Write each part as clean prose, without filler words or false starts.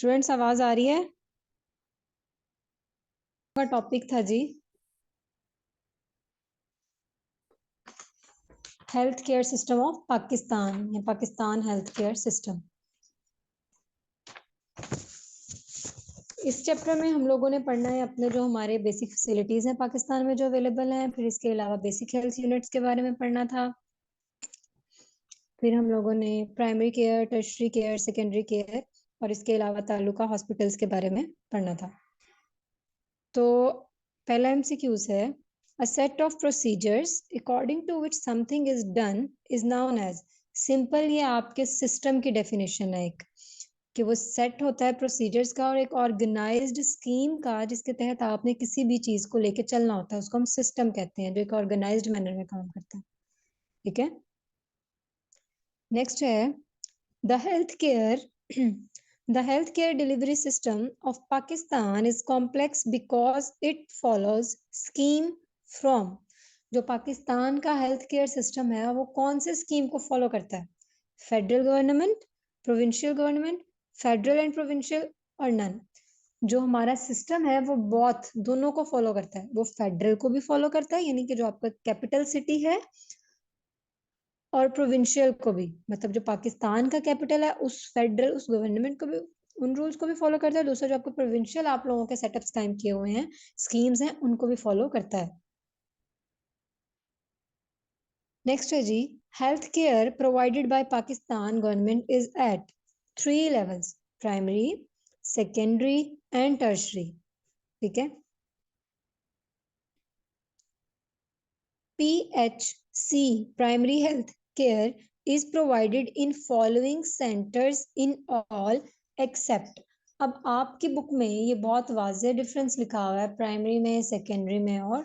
Students आवाज आ रही है? का टॉपिक था जी health care system of Pakistan या पाकिस्तान हेल्थ केयर सिस्टम। इस चैप्टर में हम लोगों ने पढ़ना है अपने जो हमारे बेसिक फैसिलिटीज हैं पाकिस्तान में जो अवेलेबल हैं, फिर इसके अलावा बेसिक हेल्थ यूनिट्स के बारे में पढ़ना था। फिर हम लोगों ने primary care, tertiary care, secondary care और इसके अलावा तालुका हॉस्पिटल्स के बारे में पढ़ना था। तो पहला एमसीक्यूज है, a set of procedures according to which something is done is known as। Simple ये आपके सिस्टम की डेफिनेशन है एक, कि वो सेट होता है प्रोसीजर्स का और एक ऑर्गेनाइज्ड स्कीम का जिसके तहत आपने किसी भी चीज को लेके चलना होता है, उसको हम सिस्टम कहते हैं, जो एक ऑर्गेनाइज्ड मैनर में काम करता है। ठीक है, नेक्स्ट है the health care The healthcare delivery system of Pakistan is complex because it follows scheme from। जो पाकिस्तान का हेल्थ केयर सिस्टम है वो कौन से स्कीम को फॉलो करता है? Federal government, provincial government, federal and provincial और नन। जो हमारा सिस्टम है वो बहुत दोनों को फॉलो करता है। वो फेडरल को भी फॉलो करता है, यानी कि जो आपका कैपिटल सिटी है, और प्रोविंशियल को भी, मतलब जो पाकिस्तान का कैपिटल है उस फेडरल उस गवर्नमेंट को भी, उन रूल्स को भी फॉलो करता है। दूसरा जो आपको प्रोविंशियल आप लोगों के सेटअप्स कायम किए हुए हैं, स्कीम्स हैं, उनको भी फॉलो करता है। नेक्स्ट है जी, health care provided by Pakistan government is at 3 levels, primary, secondary and tertiary. ठीक है, PHC primary health care is provided in following centers in all except। अब आपकी बुक में ये बहुत वाज़ेह डिफरेंस लिखा हुआ है प्राइमरी में, सेकेंडरी में और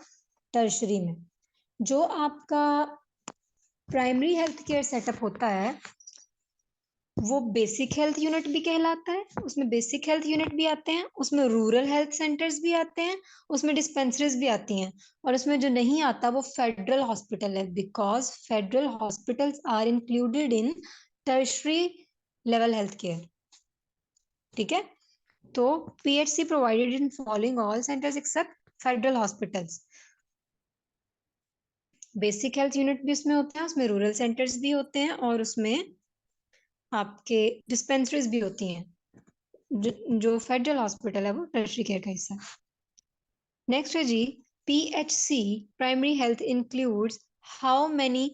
टर्शरी में। जो आपका प्राइमरी हेल्थ केयर सेटअप होता है वो बेसिक हेल्थ यूनिट भी कहलाता है, उसमें बेसिक हेल्थ यूनिट भी आते हैं, उसमें रूरल हेल्थ सेंटर्स भी आते हैं, उसमें डिस्पेंसरीज भी आती हैं, और उसमें जो नहीं आता वो फेडरल हॉस्पिटल है, because federal hospitals are included in tertiary level health care. ठीक है, तो PHC provided in following all centres except federal hospitals. Basic health unit भी उसमें होते हैं, उसमें रूरल सेंटर्स भी होते हैं और उसमें आपके डिस्पेंसरीज भी होती हैं। जो फेडरल हॉस्पिटल है वो टर्शरी केयर का हिस्सा है। नेक्स्ट है जी, PHC primary health includes how many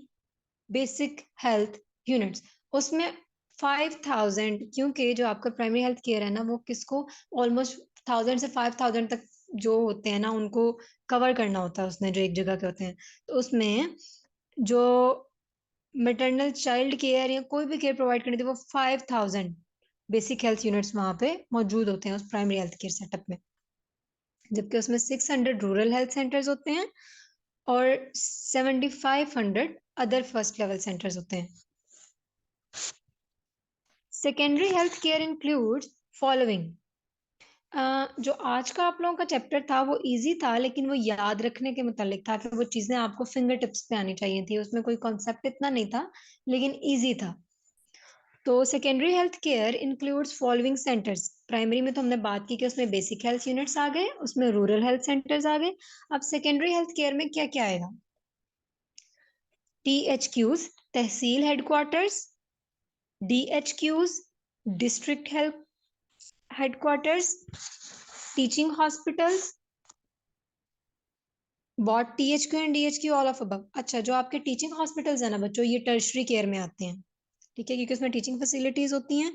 basic health units. उसमें 5000, क्योंकि जो आपका प्राइमरी हेल्थ केयर है ना वो किसको ऑलमोस्ट 1000 से 5000 तक जो होते हैं ना उनको कवर करना होता है उसने, जो एक जगह के होते हैं। तो उसमें जो मैटरनल चाइल्ड केयर या कोई भी केयर प्रोवाइड करनी थी वो 5000 बेसिक हेल्थ यूनिट्स वहां पे मौजूद होते हैं उस प्राइमरी हेल्थ केयर सेटअप में, जबकि उसमें 600 रूरल हेल्थ सेंटर्स होते हैं और 7500 अदर फर्स्ट लेवल सेंटर्स होते हैं। Secondary health care includes following. जो आज का आप लोगों का चैप्टर था वो इजी था, लेकिन वो याद रखने के मुतालिक था कि वो चीजें आपको फिंगर टिप्स पे आनी चाहिए थी, उसमें कोई कॉन्सेप्ट इतना नहीं था लेकिन इजी था। तो secondary health care includes following centres. Primary में तो हमने बात की कि उसमें बेसिक हेल्थ यूनिट्स आ गए, उसमें रूरल हेल्थ सेंटर्स आ गए। अब सेकेंडरी हेल्थ केयर में क्या क्या आएगा? THQs tehsil headquarters, DHQs district health headquarters, teaching hospitals, both THQ and DHQ all of above. अच्छा, जो आपके टीचिंग हॉस्पिटल्स है ना बच्चों, ये टर्शरी केयर में आते हैं। ठीक है, क्योंकि उसमें टीचिंग फैसिलिटीज होती हैं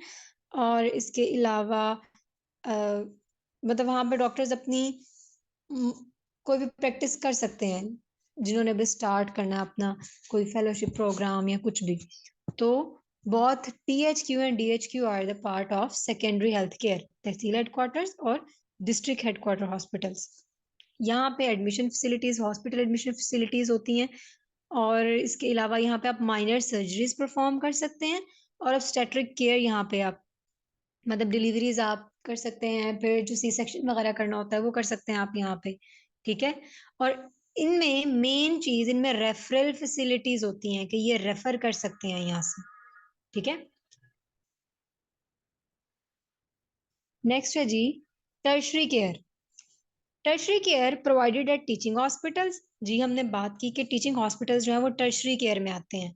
और इसके अलावा मतलब वहां पे डॉक्टर्स अपनी कोई भी प्रैक्टिस कर सकते हैं, जिन्होंने अभी स्टार्ट करना है अपना कोई फेलोशिप प्रोग्राम या कुछ भी। तो both THQ and DHQ are the part of secondary health care, tehsil headquarters और डिस्ट्रिक्ट हेडक्वार्टर हॉस्पिटल्स। यहाँ पे admission facilities, hospital admission facilities होती हैं, और इसके अलावा यहाँ पे आप माइनर सर्जरीज परफॉर्म कर सकते हैं और ऑब्स्टेट्रिक केयर यहाँ पे आप मतलब डिलीवरीज आप कर सकते हैं, फिर जो सी सेक्शन वगैरह करना होता है वो कर सकते हैं आप यहाँ पे। ठीक है, और इनमें मेन चीज, इनमें रेफरल फैसिलिटीज होती हैं कि ये रेफर कर सकते हैं यहाँ से। ठीक है, नेक्स्ट है जी tertiary care. Tertiary care provided at teaching hospitals. जी हमने बात की कि टीचिंग हॉस्पिटल्स जो है वो टर्शरी केयर में आते हैं।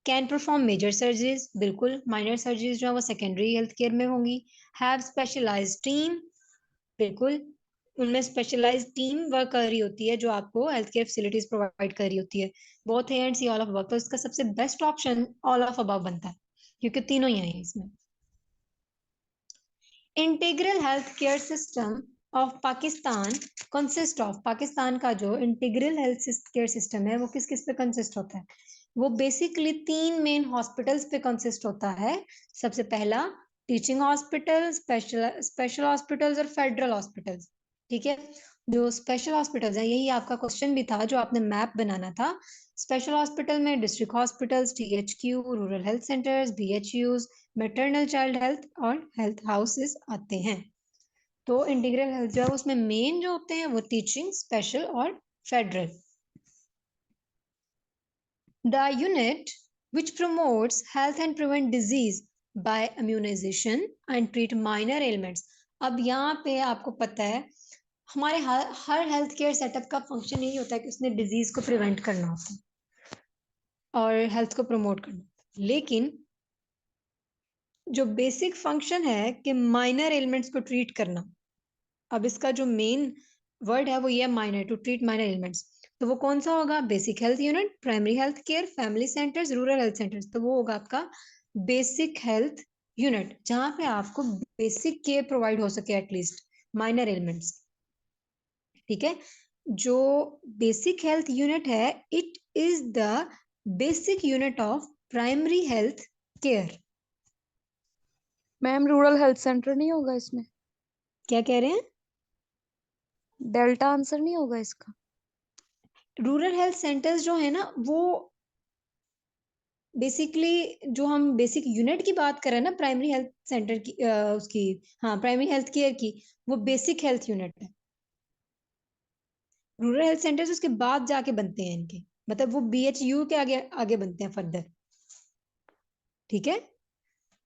कैन परफॉर्म मेजर सर्जरीज, बिल्कुल। माइनर सर्जरीज जो है वो सेकेंडरी हेल्थ केयर में होंगी। हैव स्पेशलाइज्ड टीम, बिल्कुल। उनमें स्पेशलाइज्ड टीम वर्क कर रही होती है जो आपको हेल्थ केयर फैसिलिटीज प्रोवाइड कर रही होती है। Both A and C, all of above. तो इसका सबसे best option all of above बनता है क्योंकि तीनों ही हैं इसमें। Integral health care system of Pakistan consist of. Pakistan का जो इंटीग्रल हेल्थ केयर सिस्टम है वो किस किस पे कंसिस्ट होता है? वो बेसिकली तीन मेन हॉस्पिटल्स पे कंसिस्ट होता है। सबसे पहला टीचिंग हॉस्पिटल, स्पेशल हॉस्पिटल्स और फेडरल हॉस्पिटल्स। ठीक है, जो स्पेशल हॉस्पिटल्स है, यही आपका क्वेश्चन भी था जो आपने मैप बनाना था। स्पेशल हॉस्पिटल में district hospitals, THQ, rural health centres, BHUs, maternal child health और हेल्थ हाउसेस आते हैं। तो इंटीग्रल हेल्थ जो है उसमें मेन जो होते हैं वो टीचिंग, स्पेशल और federal. The unit which promotes health and prevent disease by immunization and treat minor ailments। अब यहाँ पे आपको पता है हमारे हर हेल्थ केयर सेटअप का फंक्शन यही होता है कि उसने डिजीज को प्रिवेंट करना होता है और हेल्थ को प्रमोट करना। लेकिन जो बेसिक फंक्शन है कि माइनर एलिमेंट्स को ट्रीट करना, अब इसका जो मेन वर्ड है वो ये है minor, to treat minor elements. तो वो कौन सा होगा? Basic health unit, primary health care, family centres, rural health centres. तो वो होगा आपका बेसिक हेल्थ यूनिट, जहां पे आपको बेसिक केयर प्रोवाइड हो सके एटलीस्ट माइनर एलिमेंट्स। ठीक है, जो बेसिक हेल्थ यूनिट है it is the basic unit of primary health care. Ma'am rural health centre नहीं होगा इसमें? क्या कह रहे हैं? डेल्टा आंसर नहीं होगा इसका? रूरल हेल्थ सेंटर्स जो है ना वो बेसिकली जो हम बेसिक यूनिट की बात कर रहे हैं ना प्राइमरी हेल्थ सेंटर की, उसकी, हाँ प्राइमरी हेल्थ केयर की, वो बेसिक हेल्थ यूनिट है। रूरल हेल्थ सेंटर्स उसके बाद जाके बनते हैं इनके, मतलब वो BHU के आगे आगे बनते हैं फर्दर। ठीक है,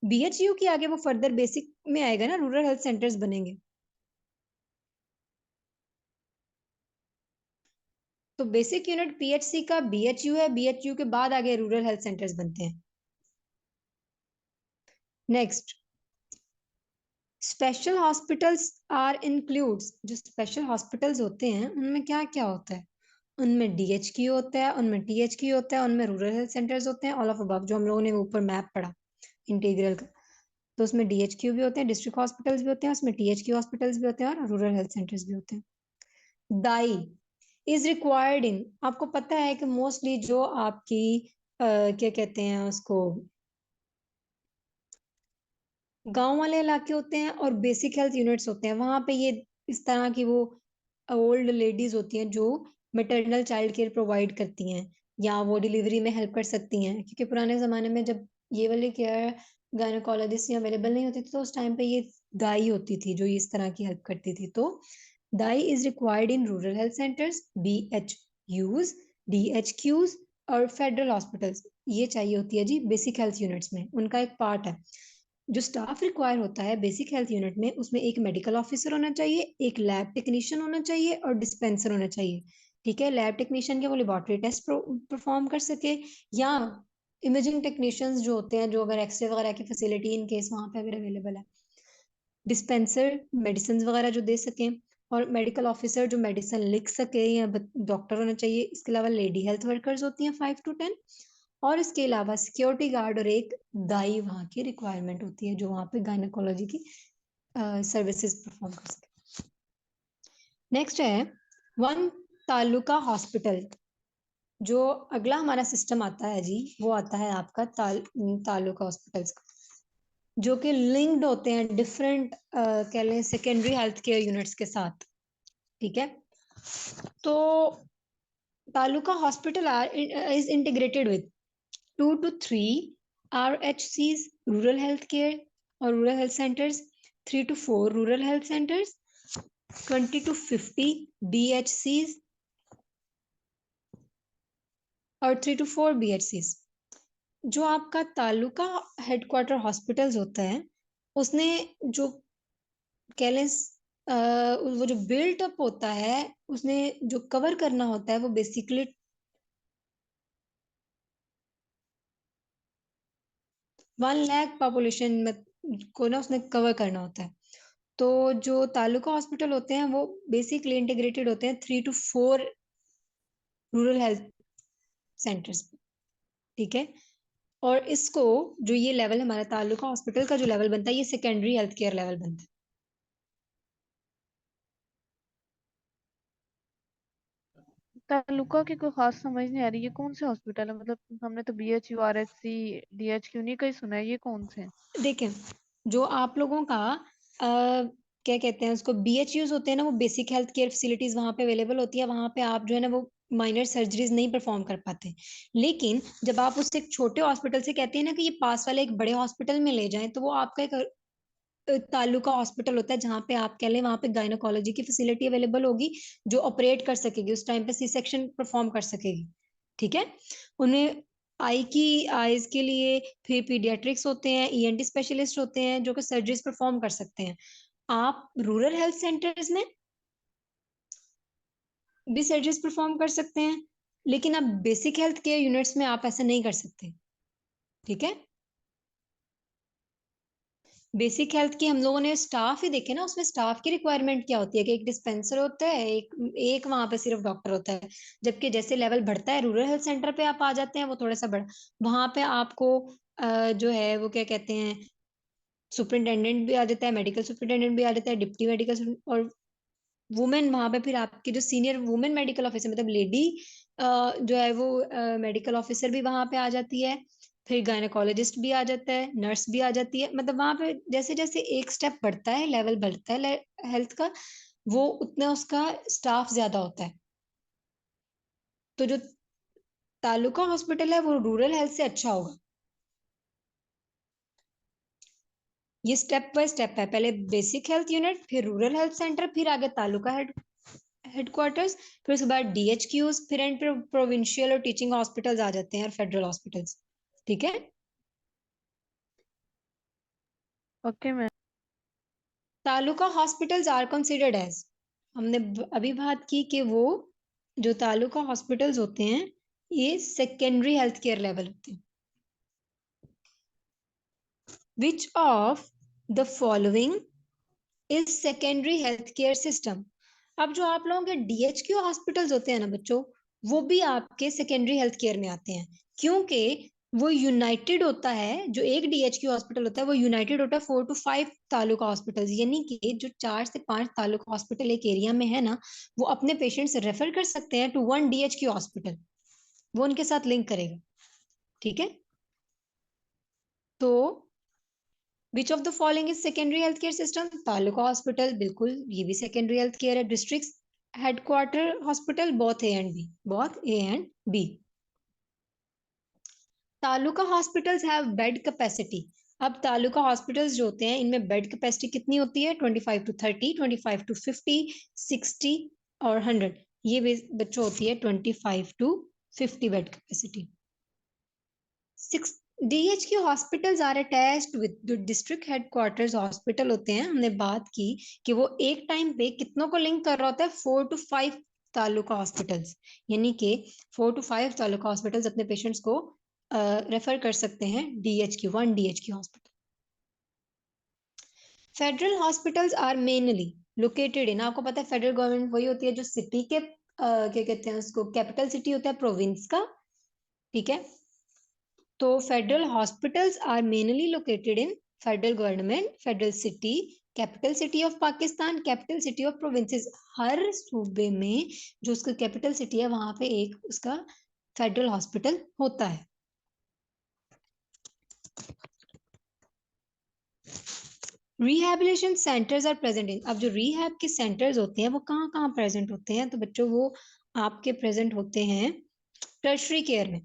BHU के आगे वो फर्दर बेसिक में आएगा ना, रूरल हेल्थ सेंटर्स बनेंगे। तो बेसिक यूनिट PHC का BHU है, BHU के बाद आगे रूरल हेल्थ सेंटर्स बनते हैं। Next, special hospitals are includes. जो स्पेशल हॉस्पिटल्स होते हैं उनमें क्या क्या होता है? उनमें DHQ होता है, उनमें THQ होता है, उनमें रूरल हेल्थ सेंटर्स होते हैं, ऑल ऑफ अबव जो हम लोगों ने ऊपर मैप पढ़ा इंटीग्रल का। तो उसमें DHQ भी होते हैं, डिस्ट्रिक्ट हॉस्पिटल्स भी होते हैं, उसमें THQ हॉस्पिटल्स भी होते हैं और रूरल हेल्थ सेंटर्स भी होते हैं। दाई इज रिक्वायर्ड इन, आपको पता है कि मोस्टली जो आपकी क्या कहते हैं उसको, गांव वाले इलाके होते हैं और बेसिक हेल्थ यूनिट्स होते हैं, वहां पे ये इस तरह की वो ओल्ड लेडीज होती हैं जो मैटरनल चाइल्ड केयर प्रोवाइड करती हैं या वो डिलीवरी में हेल्प कर सकती हैं, क्योंकि पुराने जमाने में जब ये वाली केयर गायनोकोलॉजिस्ट अवेलेबल नहीं होती थी तो उस टाइम पे ये दाई होती थी जो इस तरह की हेल्प करती थी। तो dai is required in rural health centres, BHUs, DHQs और फेडरल हॉस्पिटल्स। ये चाहिए होती है जी बेसिक हेल्थ यूनिट्स में, उनका एक पार्ट है। जो स्टाफ रिक्वायर होता है बेसिक हेल्थ यूनिट में, उसमें एक मेडिकल ऑफिसर होना चाहिए, एक लैब टेक्नीशियन होना चाहिए और डिस्पेंसर होना चाहिए। ठीक है, लैब टेक्नीशियन के वो लेबोरेटरी टेस्ट परफॉर्म कर सके, या इमेजिंग टेक्नीशियंस जो होते हैं जो अगर एक्सरे वगैरह की फैसिलिटी इन केस वहां पे अगर अवेलेबल है। डिस्पेंसर मेडिसिन वगैरह जो दे सकें, और मेडिकल ऑफिसर जो मेडिसिन लिख सके या डॉक्टर होना चाहिए। इसके अलावा लेडी हेल्थ वर्कर्स होती हैं 5 to 10, और इसके अलावा सिक्योरिटी गार्ड और एक दाई वहाँ की रिक्वायरमेंट होती है जो वहाँ पे गायनेकोलॉजी की सर्विसेज परफॉर्म कर सके। नेक्स्ट है वन तालुका हॉस्पिटल। जो अगला हमारा सिस्टम आता है जी वो आता है आपका तालुका हॉस्पिटल्स का, जो कि लिंक्ड होते हैं डिफरेंट कह लें सेकेंडरी हेल्थ केयर यूनिट्स के साथ। ठीक है, तो taluka hospital is integrated with 2 to 3 RHCs, rural health care or rural health centers, 3 to 4 rural health centers, 20 to 50 BHCs और 3 to 4 BHCs। जो आपका तालुका हेडक्वार्टर हॉस्पिटल्स होता है उसने जो कह लें वो जो बिल्ट अप होता है उसने जो कवर करना होता है वो बेसिकली 1 लाख पॉपुलेशन में को ना उसने कवर करना होता है। तो जो तालुका हॉस्पिटल होते हैं वो बेसिकली इंटीग्रेटेड होते हैं 3 to 4 रूरल हेल्थ सेंटर्स, ठीक है। और इसको जो ये लेवल हमारा तालुका हॉस्पिटल का जो लेवल बनता है ये सेकेंडरी हेल्थ केयर लेवल बनता है। तालुका की कोई खास समझ नहीं आ रही, ये कौन से हॉस्पिटल है? मतलब हमने तो BHU RHC DHQ नहीं कहीं सुना है, ये कौन से हैं? देखें, जो आप लोगों का क्या कहते हैं उसको BHUs होते हैं ना, वो बेसिक हेल्थ केयर फैसिलिटीज वहां पे अवेलेबल होती है। वहां पे आप जो है ना वो माइनर सर्जरीज नहीं परफॉर्म कर पाते। लेकिन जब आप उससे एक छोटे हॉस्पिटल से कहते हैं ना कि ये पास वाले एक बड़े हॉस्पिटल में ले जाएं, तो वो आपका एक तालुका हॉस्पिटल होता है, जहाँ पे आप कह लें वहां पे गायनोकोलॉजी की फैसिलिटी अवेलेबल होगी, जो ऑपरेट कर सकेगी उस टाइम पे, सी सेक्शन परफॉर्म कर सकेगी, ठीक है। उन्हें आईज के लिए फिर पीडियाट्रिक्स होते हैं, ENT स्पेशलिस्ट होते हैं जो कि सर्जरीज परफॉर्म कर सकते हैं। आप रूरल हेल्थ सेंटर्स में भी सर्जरीज परफॉर्म कर सकते हैं, लेकिन आप बेसिक हेल्थ केयर यूनिट्स में आप ऐसा नहीं कर सकते, ठीक है। बेसिक हेल्थ की हम लोगों ने स्टाफ ही देखे ना, उसमें स्टाफ की रिक्वायरमेंट क्या होती है कि एक डिस्पेंसर होता है, एक वहां पे सिर्फ डॉक्टर होता है। जबकि जैसे लेवल बढ़ता है रूरल हेल्थ सेंटर पे आप आ जाते हैं, वो थोड़ा सा बड़ा, वहां पे आपको जो है वो क्या कहते हैं, सुपरिटेंडेंट भी आ जाता है, मेडिकल सुपरिटेंडेंट भी आ जाता है, डिप्टी मेडिकल, और वुमेन वहां पे फिर आपकी जो सीनियर वुमेन मेडिकल ऑफिसर मतलब लेडी जो है वो मेडिकल ऑफिसर भी वहां पे आ जाती है। फिर गायनेकोलॉजिस्ट भी आ जाता है, नर्स भी आ जाती है। मतलब वहां पे जैसे जैसे एक स्टेप बढ़ता है, लेवल बढ़ता है हेल्थ का, वो उतना उसका स्टाफ ज्यादा होता है। तो जो तालुका हॉस्पिटल है वो रूरल हेल्थ से अच्छा होगा। ये स्टेप बाय स्टेप है, पहले बेसिक हेल्थ यूनिट, फिर रूरल हेल्थ सेंटर, फिर आगे तालुका हेडक्वार्टर्स, फिर उसके बाद DHQs, फिर एंड प्रोविंशियल और टीचिंग हॉस्पिटल्स आ जाते हैं और फेडरल हॉस्पिटल्स, ठीक है। Okay ma'am. Taluka hospitals are considered as, हमने अभी बात की कि वो जो तालुका हॉस्पिटल्स होते हैं ये सेकेंडरी हेल्थ केयर लेवल होते हैं। विच of the following is secondary health care system. अब जो आप लोगों के DHQ हॉस्पिटल्स होते हैं ना बच्चों, वो भी आपके सेकेंडरी हेल्थ केयर में आते हैं, क्योंकि वो यूनाइटेड होता है। जो एक DHQ हॉस्पिटल होता है वो यूनाइटेड होता है 4 to 5 तालुका हॉस्पिटल्स, यानी कि जो 4 से 5 तालुका हॉस्पिटल एक एरिया में है ना, वो अपने पेशेंट्स रेफर कर सकते हैं टू 1 DHQ हॉस्पिटल, वो उनके साथ लिंक करेगा, ठीक है। तो which of the following is secondary health care system? Taluka hospital, बिल्कुल ये भी सेकेंडरी हेल्थ केयर है। District headquarter hospital, both A and B, both A and B. Taluka hospitals have bed capacity. अब तालुका हॉस्पिटल्स जो होते हैं इनमें बेड कैपेसिटी कितनी होती है? 25 to 30, 25 to 50, 60 और 100। ये बच्चों होती है 25 to 50 bed capacity. DHQ hospitals are attached with जो डिस्ट्रिक्ट हेडक्वार्टर्स हॉस्पिटल होते हैं, हमने बात की कि वो एक टाइम पे कितनों को लिंक कर रहा होता है? 4 to 5 तालुका हॉस्पिटल्स, यानी कि 4 to 5 तालुका हॉस्पिटल्स अपने पेशेंट्स को रेफर कर सकते हैं one DHQ hospital. Federal hospitals are mainly located in, आपको पता है फेडरल गवर्नमेंट वही होती है जो सिटी के क्या कहते हैं उसको, कैपिटल सिटी होता है प्रोविंस का, ठीक है। तो federal hospitals are mainly located in federal government, federal city, capital city of Pakistan, capital city of provinces. हर सूबे में जो उसका कैपिटल सिटी है वहां पे एक उसका फेडरल हॉस्पिटल होता है। Rehabilitation centres are present in, अब जो रिहैब के सेंटर्स होते हैं वो कहाँ कहाँ प्रेजेंट होते हैं? तो बच्चों वो आपके प्रेजेंट होते हैं टर्शरी केयर में,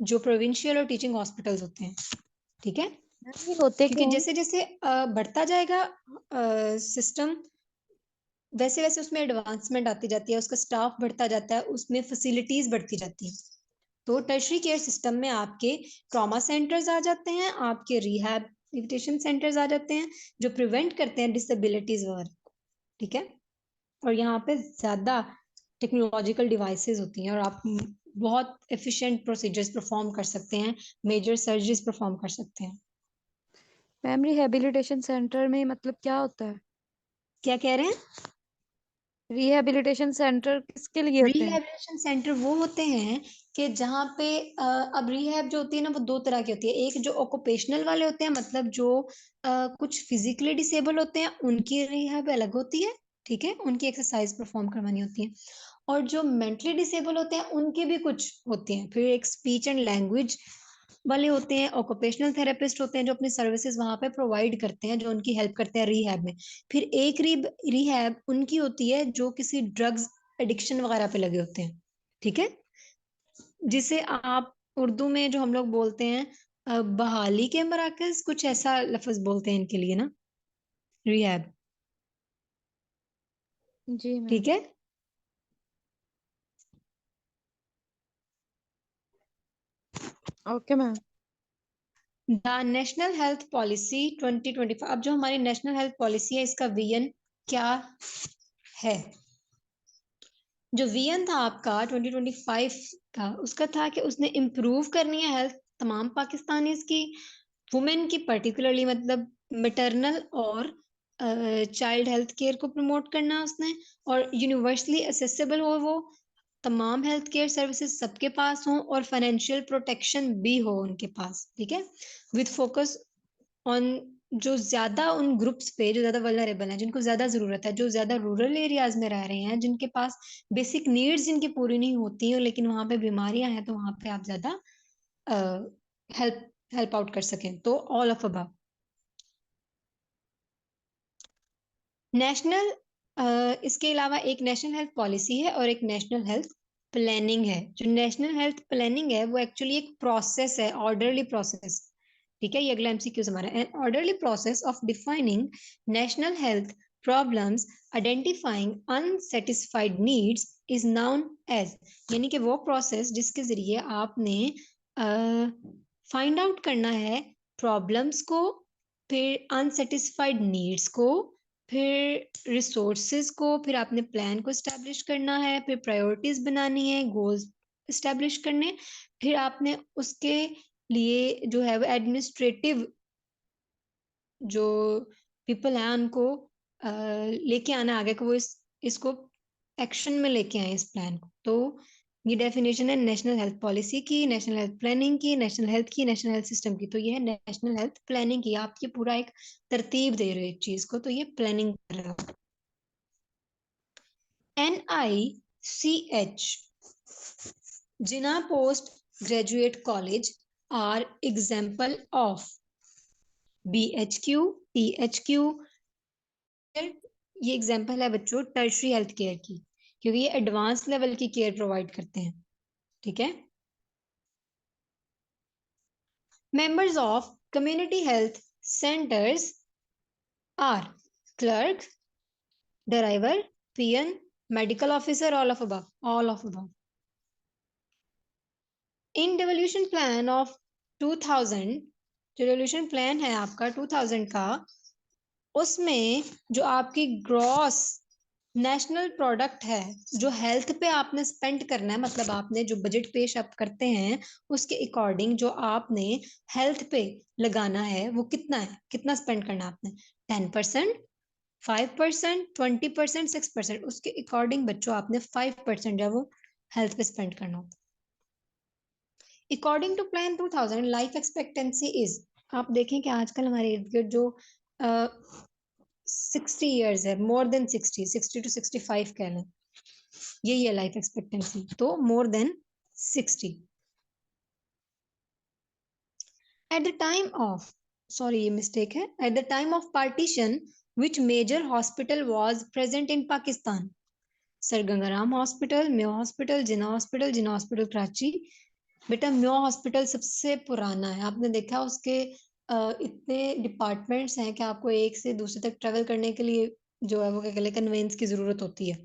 जो प्रोविंशियल और टीचिंग हॉस्पिटल्स होते हैं, ठीक है। ये होते क्योंकि क्या हैं? जैसे जैसे बढ़ता जाएगा सिस्टम, वैसे वैसे उसमें एडवांसमेंट आती जाती है, उसका स्टाफ बढ़ता जाता है, उसमें फैसिलिटीज बढ़ती जाती है। तो टर्शरी केयर सिस्टम में आपके ट्रॉमा सेंटर्स आ जाते हैं, आपके रिहैब रिहेबिलिटेशन सेंटर्स आ जाते हैं जो प्रिवेंट करते हैं डिसेबिलिटीज वगैरह, ठीक है। और यहाँ पे ज्यादा टेक्नोलॉजिकल डिवाइसेस होती हैं और आप बहुत एफिशिएंट प्रोसीजर्स परफॉर्म कर सकते हैं, मेजर सर्जरीज परफॉर्म कर सकते हैं। मैम रिहेबिलिटेशन सेंटर में मतलब क्या होता है? क्या कह रहे हैं? रिहेबिलिटेशन सेंटर किसके लिए होते हैं? रिहैबिलिटेशन सेंटर वो होते हैं कि जहाँ पे अब रिहैब जो होती है ना वो दो तरह की होती है। एक जो ऑक्यूपेशनल वाले होते हैं, मतलब जो कुछ फिजिकली डिसेबल होते हैं, उनकी रिहैब अलग होती है, ठीक है, उनकी एक्सरसाइज परफॉर्म करवानी होती है। और जो मेंटली डिसेबल होते हैं उनकी भी कुछ होती हैं। फिर एक स्पीच एंड लैंग्वेज वाले होते हैं, ऑक्यूपेशनल थेरेपिस्ट होते हैं जो अपनी सर्विसेज वहां पे प्रोवाइड करते हैं, जो उनकी हेल्प करते हैं रिहैब में। फिर एक रिहैब उनकी होती है जो किसी ड्रग्स एडिक्शन वगैरह पे लगे होते हैं, ठीक है, जिसे आप उर्दू में जो हम लोग बोलते हैं बहाली के मराकज, कुछ ऐसा लफ्ज बोलते हैं इनके लिए ना, रिहैब, जी मैम। ठीक है। Okay ma'am. The national health policy 2025, अब जो हमारी नेशनल हेल्थ पॉलिसी है इसका विजन क्या है? जो विजन था आपका 2025 का, उसका था कि उसने इम्प्रूव करनी है हेल्थ तमाम पाकिस्तानीज की, वुमेन की पर्टिकुलरली, मतलब मैटरनल और चाइल्ड हेल्थ केयर को प्रमोट करना उसने, और यूनिवर्सली एसेसिबल हो वो, तमाम हेल्थ केयर सर्विसेज सबके पास हों, और फाइनेंशियल प्रोटेक्शन भी हो उनके पास, ठीक है, विद फोकस ऑन जो ज्यादा उन ग्रुप्स पे जो ज्यादा वल्नरेबल हैं, जिनको ज्यादा जरूरत है, जो ज्यादा रूरल एरियाज में रह रहे हैं, जिनके पास बेसिक नीड्स जिनकी पूरी नहीं होती हैं, लेकिन वहां पे बीमारियां हैं, तो वहां पे आप ज्यादा हेल्प हेल्प आउट कर सकें। तो ऑल ऑफ अबव नेशनल, इसके अलावा एक नेशनल हेल्थ पॉलिसी है और एक नेशनल हेल्थ प्लानिंग है। जो नेशनल हेल्थ प्लानिंग है वो एक्चुअली एक प्रोसेस है, ऑर्डरली प्रोसेस, ठीक है। ये अगला एमसीक्यूज हमारा, an orderly process of defining national health problems, identifying unsatisfied needs is known as, यानी कि वो प्रोसेस जिसके जरिए आपने फाइंड आउट करना है प्रॉब्लम्स को, फिर अनसेटिस्फाइड नीड्स को, फिर रिसोर्सेज को, फिर आपने प्लान को इस्टेब्लिश करना है, फिर प्रायोरिटीज बनानी है, गोल्स इस्टेब्लिश करने, फिर आपने उसके लिए जो है वो एडमिनिस्ट्रेटिव जो पीपल हैं उनको लेके आना आगे को, वो इसको एक्शन में लेके आए इस प्लान को। तो ये डेफिनेशन है नेशनल हेल्थ पॉलिसी की, नेशनल हेल्थ प्लानिंग की, नेशनल हेल्थ की, नेशनल हेल्थ सिस्टम की। तो ये है नेशनल हेल्थ प्लानिंग की। आप ये पूरा एक तरतीब दे रहे हो एक चीज को, तो ये प्लानिंग कर रहे हो। NICH, Jinnah Post Graduate College are example of BHQ, THQ, ये एग्जाम्पल है बच्चों टर्शरी हेल्थ केयर की, क्योंकि ये एडवांस लेवल की केयर प्रोवाइड करते हैं, ठीक है। Members of community health centres are clerk, driver, PN, medical officer, all of above, all of above. In devolution plan of 2000, जो डेवोल्यूशन प्लान है आपका 2000 का, उसमें जो आपकी ग्रॉस नेशनल प्रोडक्ट है, जो हेल्थ पे आपने स्पेंड करना है, मतलब आपने जो बजट पेश अप करते हैं उसके अकॉर्डिंग जो आपने हेल्थ पे लगाना है वो कितना है, कितना स्पेंड करना है आपने, 10%, 5%, 20%, 6%, उसके अकॉर्डिंग बच्चों आपने 5% जो वो हेल्थ पे स्पेंड करना होता है। According to plan 2000 life expectancy is, आप देखें कि आजकल हमारे इर्द गिर्द जो 60 ईयर्स है, मोर देन 60, 60 to 65 कह लें, यही है लाइफ एक्सपेक्टेंसी, तो more than 60। At the time of, sorry ये मिस्टेक है, at the time of partition which major hospital was present in Pakistan? Sir Gangaram hospital, Mayo hospital, Jinnah hospital, Jinnah hospital Karachi. बेटा म्यो हॉस्पिटल सबसे पुराना है, आपने देखा उसके इतने डिपार्टमेंट्स हैं कि आपको एक से दूसरे तक ट्रेवल करने के लिए जो है वो क्या कहते हैं कन्वेंस की जरूरत होती है,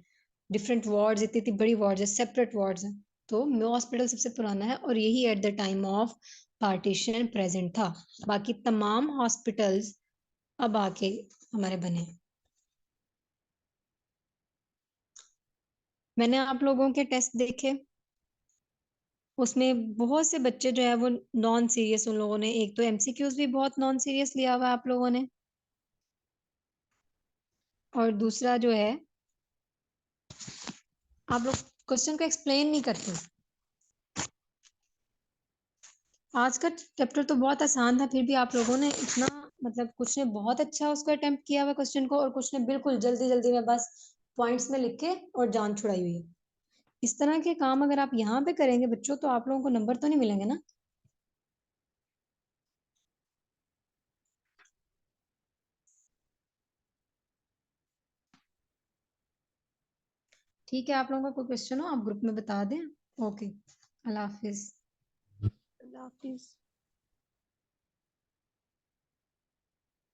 डिफरेंट वार्ड्स, इतनी इतनी बड़ी वार्ड्स है, सेपरेट वार्ड्स हैं। तो म्यो हॉस्पिटल सबसे पुराना है और यही eight the time of partition present था, बाकी तमाम हॉस्पिटल्स अब आके हमारे बने। मैंने आप लोगों के टेस्ट देखे, उसमें बहुत से बच्चे जो है वो नॉन सीरियस, उन लोगों ने एक तो एमसीक्यूज भी बहुत नॉन सीरियस लिया हुआ है आप लोगों ने, और दूसरा जो है आप लोग क्वेश्चन को एक्सप्लेन नहीं करते। आज का चैप्टर तो बहुत आसान था, फिर भी आप लोगों ने इतना, मतलब कुछ ने बहुत अच्छा उसको अटेम्प्ट किया हुआ क्वेश्चन को, और कुछ ने बिल्कुल जल्दी जल्दी में बस पॉइंट्स में लिख के और जान छुड़ाई हुई है। इस तरह के काम अगर आप यहाँ पे करेंगे बच्चों, तो आप लोगों को नंबर तो नहीं मिलेंगे ना। ठीक है, आप लोगों का कोई क्वेश्चन हो आप ग्रुप में बता दें। ओके, अल्लाह हाफिज। अल्लाह हाफिज।